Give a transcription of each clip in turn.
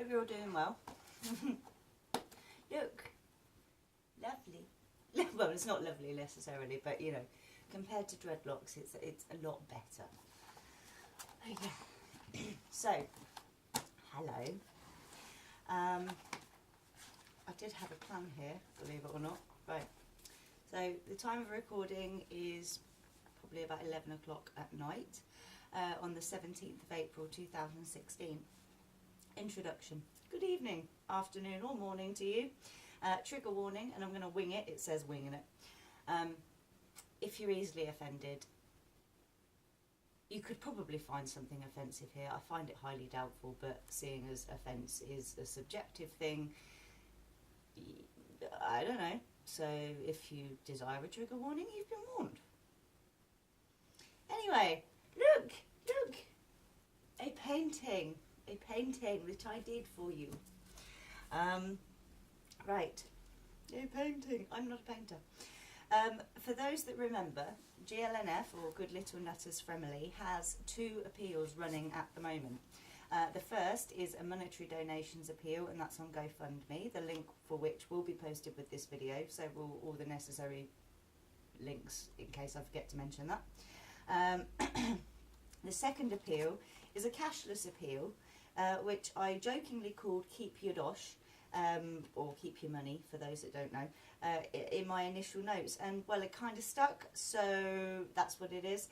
Hope you're all doing well. Look, lovely. Well, it's not lovely necessarily, but you know, compared to dreadlocks, it's a lot better. Okay. So, hello. I did have a plan here, believe it or not. Right. So the time of recording is probably about 11 o'clock at night on the 17th of April 2016. Introduction. Good evening, afternoon or morning to you. Trigger warning, and I'm going to wing it. It says winging it. If you're easily offended, you could probably find something offensive here. I find it highly doubtful, but seeing as offence is a subjective thing, I don't know. So if you desire a trigger warning, you've been warned. Anyway, look, a painting that I did for you. Right, a painting. I'm not a painter. For those that remember, GLNF, or Good Little Nutters Fremily, has 2 appeals running at the moment. The first is a monetary donations appeal, and that's on GoFundMe, the link for which will be posted with this video, so will all the necessary links in case I forget to mention that. The second appeal is a cashless appeal, which I jokingly called Keep Your Dosh, or Keep Your Money for those that don't know, in my initial notes, and well, it kind of stuck, so that's what it is.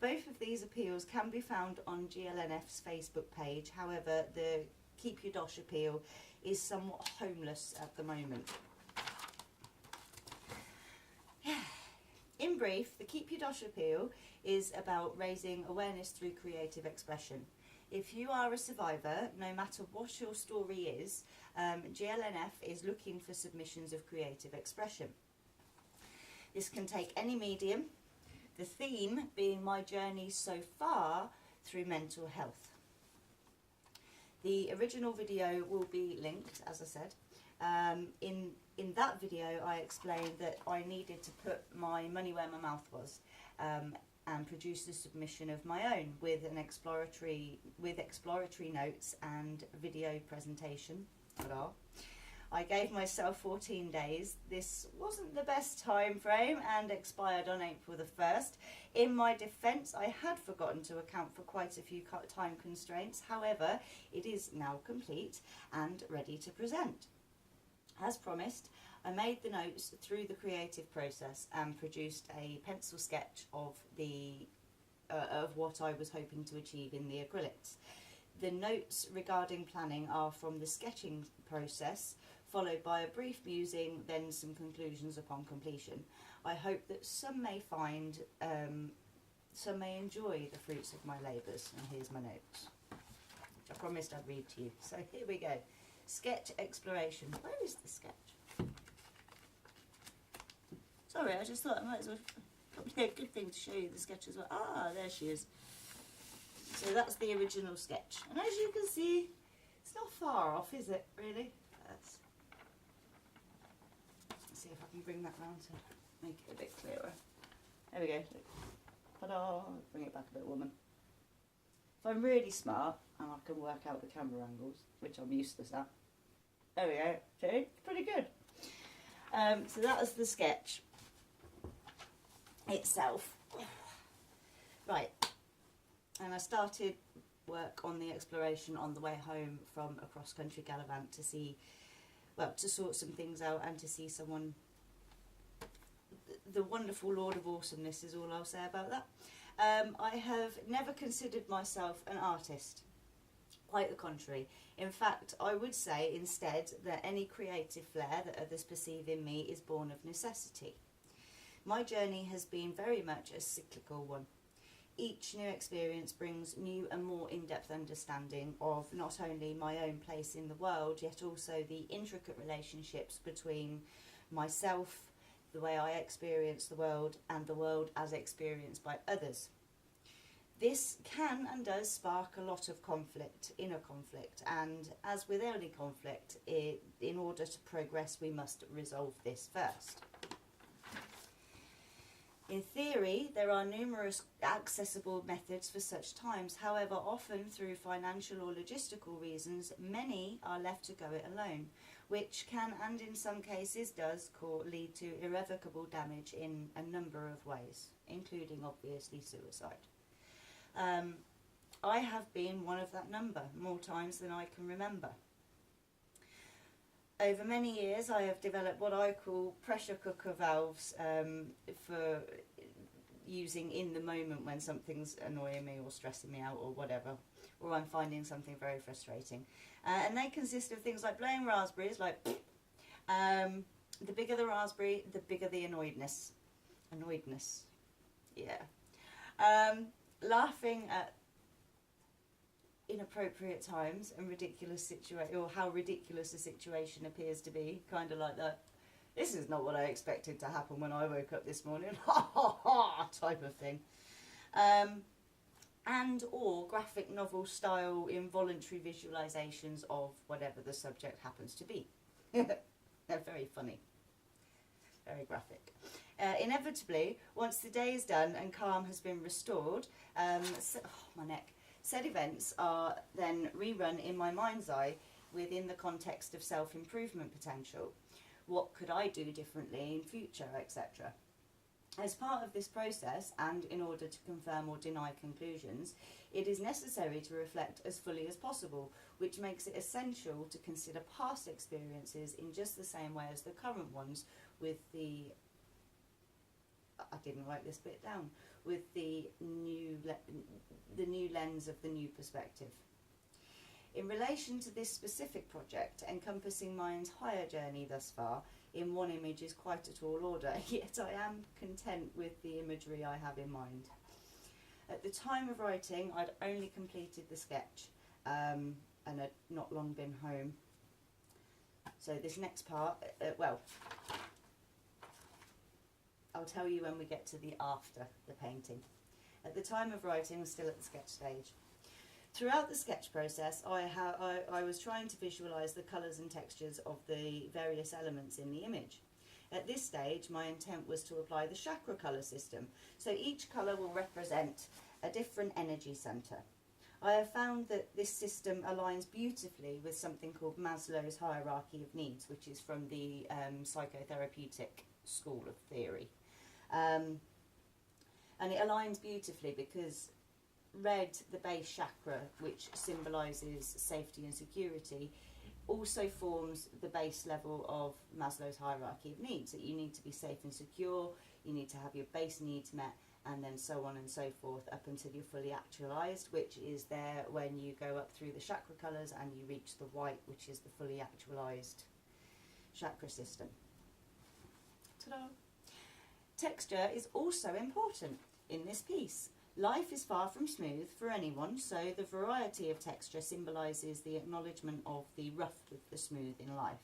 Both of these appeals can be found on GLNF's Facebook page. However, the Keep Your Dosh appeal is somewhat homeless at the moment. In brief, the Keep Your Dosh appeal is about raising awareness through creative expression. If you are a survivor, no matter what your story is, GLNF is looking for submissions of creative expression. This can take any medium, the theme being my journey so far through mental health. The original video will be linked, as I said. In that video, I explained that I needed to put my money where my mouth was, and produce a submission of my own with exploratory notes and video presentation. Ta-da. I gave myself 14 days. This wasn't the best time frame and expired on April the 1st. In my defence, I had forgotten to account for quite a few time constraints. However, it is now complete and ready to present. As promised, I made the notes through the creative process and produced a pencil sketch of what I was hoping to achieve in the acrylics. The notes regarding planning are from the sketching process, followed by a brief musing, then some conclusions upon completion. I hope that some may enjoy the fruits of my labours. And here's my notes, which I promised I'd read to you. So here we go. Sketch exploration. Where is the sketch? Sorry, I just thought I might as well, probably a good thing to show you the sketch as well. Ah, there she is. So that's the original sketch. And as you can see, it's not far off, is it, really? Let's see if I can bring that round to make it a bit clearer. There we go. Ta-da! Bring it back a bit, woman. If I'm really smart, and I can work out the camera angles, which I'm useless at. There we go. See? Pretty good. So that was the sketch itself. Right. And I started work on the exploration on the way home from a cross-country gallivant to see, well, to sort some things out and to see someone. The wonderful Lord of Awesomeness is all I'll say about that. I have never considered myself an artist. Quite the contrary. In fact, I would say instead that any creative flair that others perceive in me is born of necessity. My journey has been very much a cyclical one. Each new experience brings new and more in-depth understanding of not only my own place in the world, yet also the intricate relationships between myself, the way I experience the world, and the world as experienced by others. This can and does spark a lot of conflict, inner conflict, and as with any conflict, in order to progress we must resolve this first. In theory, there are numerous accessible methods for such times. However, often through financial or logistical reasons, many are left to go it alone, which can, and in some cases does, lead to irrevocable damage in a number of ways, including obviously suicide. I have been one of that number, more times than I can remember. Over many years, I have developed what I call pressure cooker valves for using in the moment when something's annoying me or stressing me out or whatever, or I'm finding something very frustrating. And they consist of things like blowing raspberries, like the bigger the raspberry, the bigger the annoyedness. Annoyedness, yeah. Laughing at inappropriate times and ridiculous situation, or how ridiculous a situation appears to be, kind of like that. This is not what I expected to happen when I woke up this morning, ha ha ha, type of thing. And or graphic novel style involuntary visualizations of whatever the subject happens to be. They're very funny, very graphic. Inevitably, once the day is done and calm has been restored, my neck. Said events are then rerun in my mind's eye within the context of self-improvement potential. What could I do differently in future, etc. As part of this process, and in order to confirm or deny conclusions, it is necessary to reflect as fully as possible, which makes it essential to consider past experiences in just the same way as the current ones with the... I didn't write this bit down. With the new lens of the new perspective. In relation to this specific project, encompassing my entire journey thus far, in one image is quite a tall order, yet I am content with the imagery I have in mind. At the time of writing, I'd only completed the sketch and had not long been home. So this next part, I'll tell you when we get to the after the painting. At the time of writing, I was still at the sketch stage. Throughout the sketch process, I was trying to visualise the colours and textures of the various elements in the image. At this stage, my intent was to apply the chakra colour system, so each colour will represent a different energy centre. I have found that this system aligns beautifully with something called Maslow's hierarchy of needs, which is from the psychotherapeutic school of theory. And it aligns beautifully because red, the base chakra, which symbolises safety and security, also forms the base level of Maslow's hierarchy of needs, that you need to be safe and secure, you need to have your base needs met, and then so on and so forth up until you're fully actualised, which is there when you go up through the chakra colours and you reach the white, which is the fully actualised chakra system. Ta-da! Texture is also important in this piece. Life is far from smooth for anyone, so the variety of texture symbolises the acknowledgement of the rough with the smooth in life.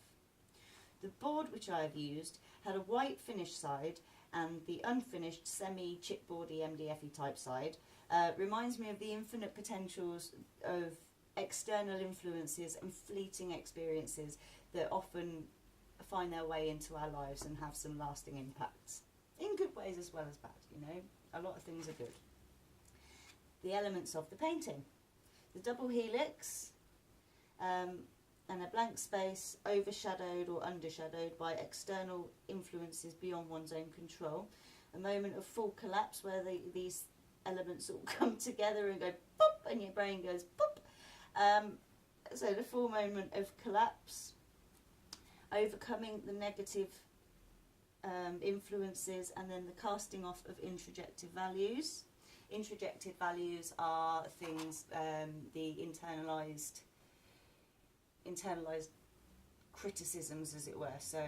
The board which I have used had a white finished side, and the unfinished semi-chipboardy MDF type side reminds me of the infinite potentials of external influences and fleeting experiences that often find their way into our lives and have some lasting impacts. In good ways as well as bad, you know. A lot of things are good. The elements of the painting. The double helix and a blank space overshadowed or undershadowed by external influences beyond one's own control. A moment of full collapse where these elements all come together and go pop, and your brain goes pop. So the full moment of collapse. Overcoming the negative influences, and then the casting off of introjective values. Introjective values are things, the internalised criticisms, as it were. So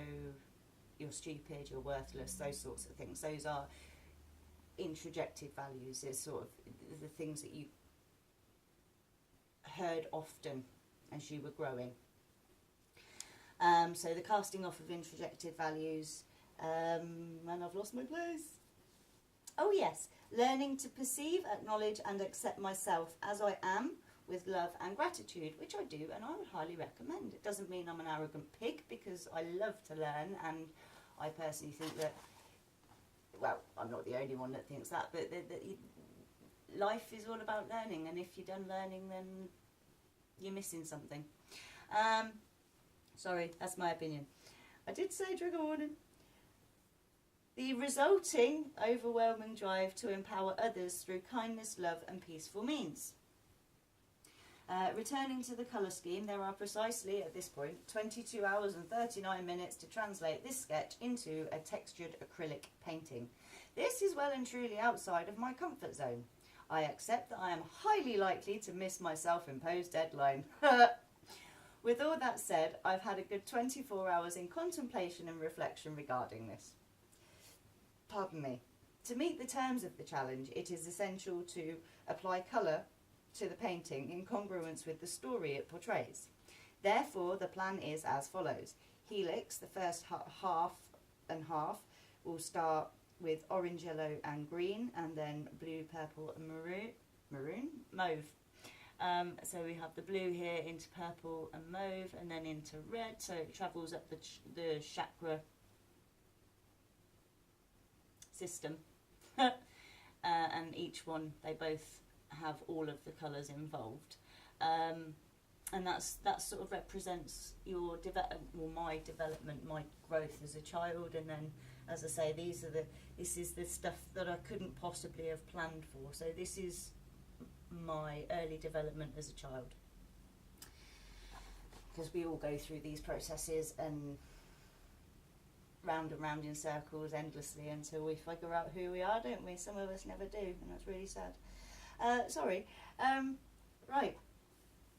you're stupid, you're worthless, those sorts of things. Those are introjective values. Is sort of the things that you heard often as you were growing. So the casting off of introjective values, and I've lost my place. Oh yes, learning to perceive, acknowledge and accept myself as I am with love and gratitude, which I do and I would highly recommend. It doesn't mean I'm an arrogant pig, because I love to learn, and I personally think that well, I'm not the only one that thinks that, but life is all about learning, and if you're done learning, then you're missing something. Sorry, that's my opinion. I did say trigger warning. The resulting overwhelming drive to empower others through kindness, love and peaceful means. Returning to the colour scheme, there are precisely, at this point, 22 hours and 39 minutes to translate this sketch into a textured acrylic painting. This is well and truly outside of my comfort zone. I accept that I am highly likely to miss my self-imposed deadline. With all that said, I've had a good 24 hours in contemplation and reflection regarding this. Pardon me. To meet the terms of the challenge, it is essential to apply colour to the painting in congruence with the story it portrays. Therefore, the plan is as follows. Helix, the first half and half, will start with orange, yellow and green, and then blue, purple and mauve. So we have the blue here into purple and mauve, and then into red, so it travels up the chakra system. And each one, they both have all of the colours involved, and that sort of represents your my development, my growth as a child. And then, as I say, this is the stuff that I couldn't possibly have planned for. So this is my early development as a child, because we all go through these processes and round and round in circles endlessly until we figure out who we are, don't we? Some of us never do, and that's really sad. Right,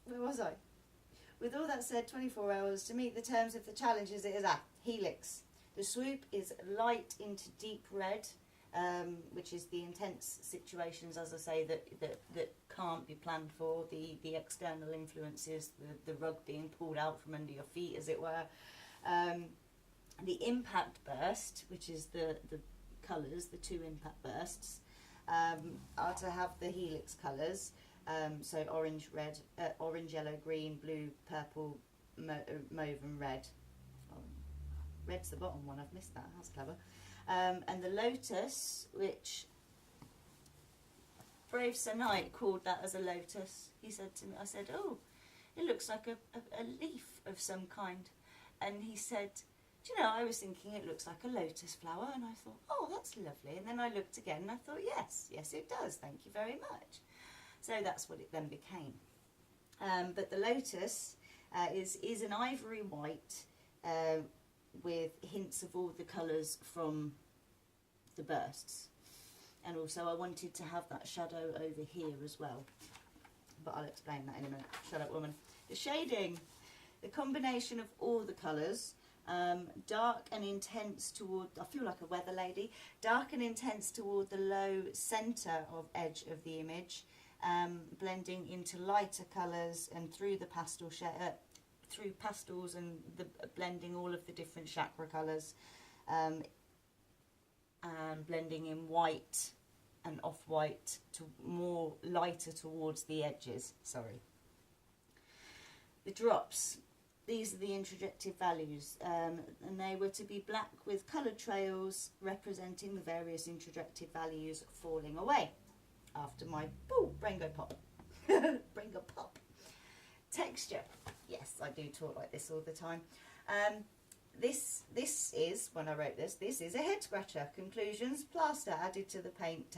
where was I? With all that said, 24 hours to meet the terms of the challenges. It is Helix. The swoop is light into deep red, which is the intense situations, as I say, that can't be planned for, the external influences, the rug being pulled out from under your feet, as it were. The impact burst, which is the colours, the two impact bursts, are to have the Helix colours, so orange, yellow, green, blue, purple, mauve and red. Red's the bottom one, I've missed that, that's clever. And the lotus, which Brave Sir Knight called that as a lotus. He said to me, I said, oh, it looks like a leaf of some kind. And he said, do you know, I was thinking it looks like a lotus flower, and I thought, oh, that's lovely. And then I looked again and I thought, yes, it does, thank you very much. So that's what it then became. But the lotus is an ivory white with hints of all the colours from the bursts. And also I wanted to have that shadow over here as well. But I'll explain that in a minute. Shut up, woman. The shading, the combination of all the colours, dark and intense toward, I feel like a weather lady, dark and intense toward the low centre of edge of the image, blending into lighter colours and through the pastel through pastels and blending all of the different chakra colours, and blending in white and off-white to more lighter towards the edges. Sorry. The drops. These are the introjective values, and they were to be black with coloured trails representing the various introjective values falling away after my brain go pop. Brain go pop. Texture. Yes, I do talk like this all the time. This is, when I wrote this is a head scratcher. Conclusions, plaster added to the paint,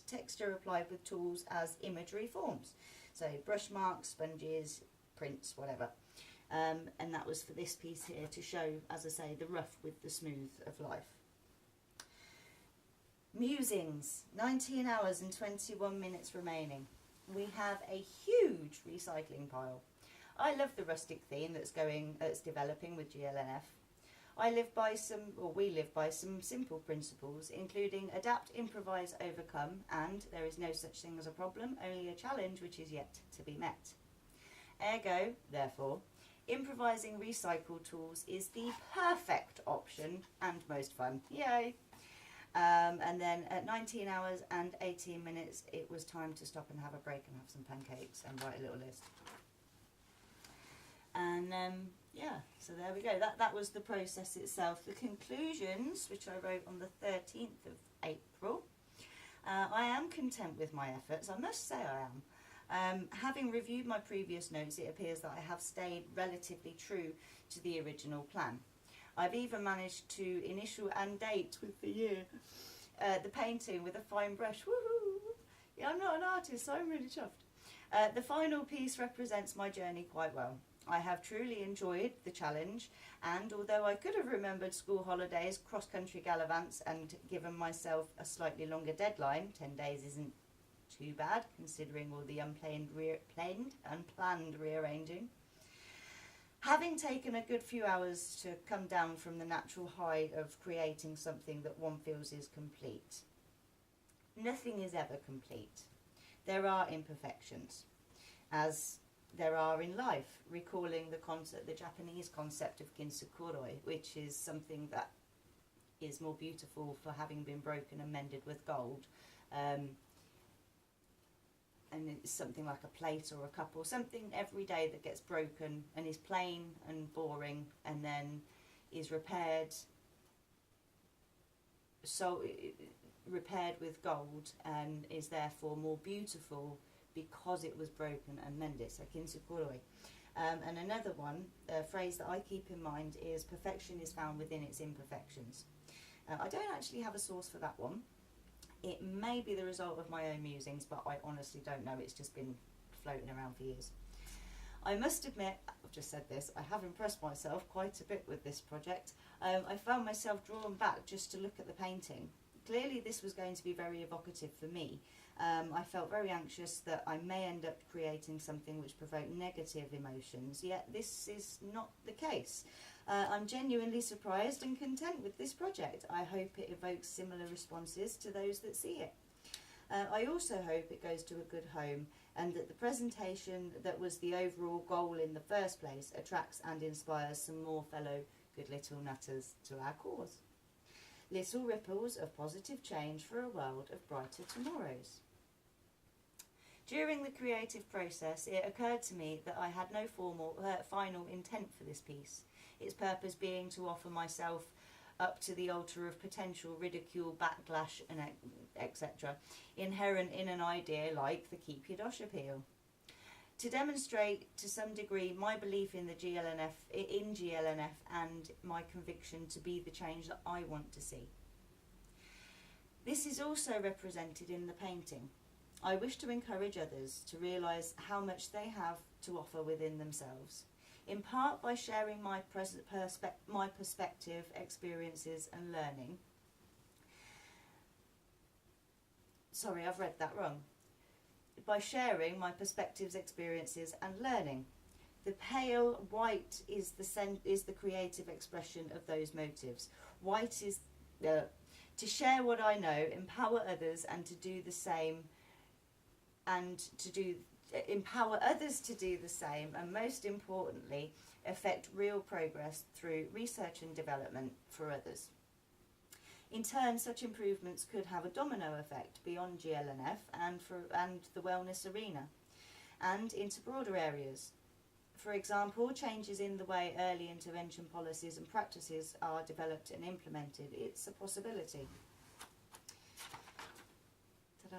texture applied with tools as imagery forms. So brush marks, sponges, prints, whatever. And that was for this piece here to show, as I say, the rough with the smooth of life. Musings, 19 hours and 21 minutes remaining. We have a huge recycling pile. I love the rustic theme that's developing with GLNF. We live by some simple principles, including adapt, improvise, overcome, and there is no such thing as a problem, only a challenge which is yet to be met. Ergo, therefore, improvising recycled tools is the perfect option and most fun. Yay! And then at 19 hours and 18 minutes, it was time to stop and have a break and have some pancakes and write a little list. And yeah, so there we go. That was the process itself. The conclusions, which I wrote on the 13th of April. I am content with my efforts, I must say I am. Having reviewed my previous notes, it appears that I have stayed relatively true to the original plan. I've even managed to initial and date with the year the painting with a fine brush. Woohoo! Yeah, I'm not an artist, so I'm really chuffed. The final piece represents my journey quite well. I have truly enjoyed the challenge, and although I could have remembered school holidays, cross-country gallivants, and given myself a slightly longer deadline, 10 days isn't too bad considering all the unplanned rearranging. Having taken a good few hours to come down from the natural high of creating something that one feels is complete. Nothing is ever complete. There are imperfections, as there are in life, recalling the Japanese concept of kintsukuroi, which is something that is more beautiful for having been broken and mended with gold. And it's something like a plate or a cup or something every day that gets broken and is plain and boring and then is repaired with gold and is therefore more beautiful because it was broken and mended. So kintsukuroi. And another one, a phrase that I keep in mind is perfection is found within its imperfections. I don't actually have a source for that one. It may be the result of my own musings, but I honestly don't know. It's just been floating around for years. I must admit, I've just said this, I have impressed myself quite a bit with this project. I found myself drawn back just to look at the painting. Clearly this was going to be very evocative for me. I felt very anxious that I may end up creating something which provoked negative emotions, yet this is not the case. I'm genuinely surprised and content with this project. I hope it evokes similar responses to those that see it. I also hope it goes to a good home and that the presentation that was the overall goal in the first place attracts and inspires some more fellow good little nutters to our cause. Little ripples of positive change for a world of brighter tomorrows. During the creative process, it occurred to me that I had no final intent for this piece, its purpose being to offer myself up to the altar of potential ridicule, backlash, and etc., inherent in an idea like the Keep Your Dosh appeal. To demonstrate to some degree my belief in the GLNF and my conviction to be the change that I want to see. This is also represented in the painting. I wish to encourage others to realise how much they have to offer within themselves, in part by sharing my perspective, experiences and learning. Sorry, I've read that wrong. By sharing my perspectives, experiences and learning. The pale white is the creative expression of those motives. White is to share what I know, empower others and to do the same, empower others to do the same, and most importantly, effect real progress through research and development for others. In turn, such improvements could have a domino effect beyond GLNF and the wellness arena, and into broader areas. For example, changes in the way early intervention policies and practices are developed and implemented. It's a possibility. Ta-da!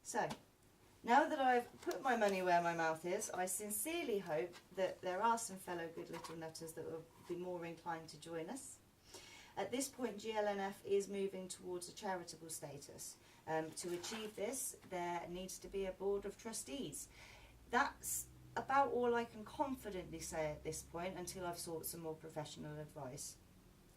So, now that I've put my money where my mouth is, I sincerely hope that there are some fellow good little nutters that will be more inclined to join us. At this point, GLNF is moving towards a charitable status. To achieve this, there needs to be a board of trustees. That's about all I can confidently say at this point until I've sought some more professional advice.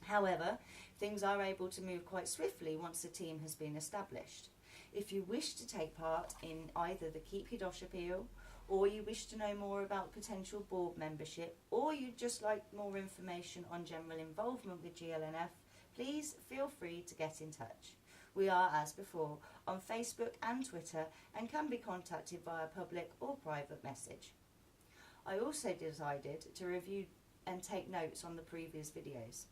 However, things are able to move quite swiftly once a team has been established. If you wish to take part in either the Keep Your Dosh appeal, or you wish to know more about potential board membership, or you'd just like more information on general involvement with GLNF, please feel free to get in touch. We are, as before, on Facebook and Twitter and can be contacted via public or private message. I also decided to review and take notes on the previous videos.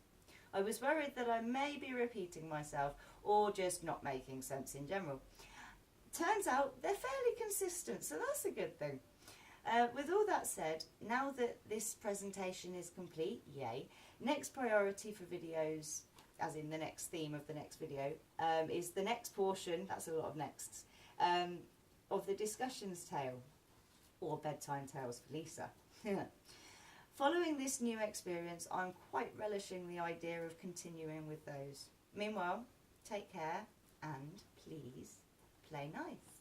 I was worried that I may be repeating myself or just not making sense in general. Turns out they're fairly consistent, so that's a good thing. With all that said, now that this presentation is complete, yay, next priority for videos, as in the next theme of the next video, is the next portion, that's a lot of nexts, of the discussions tale, or bedtime tales for Lisa. Following this new experience, I'm quite relishing the idea of continuing with those. Meanwhile, take care and please play nice.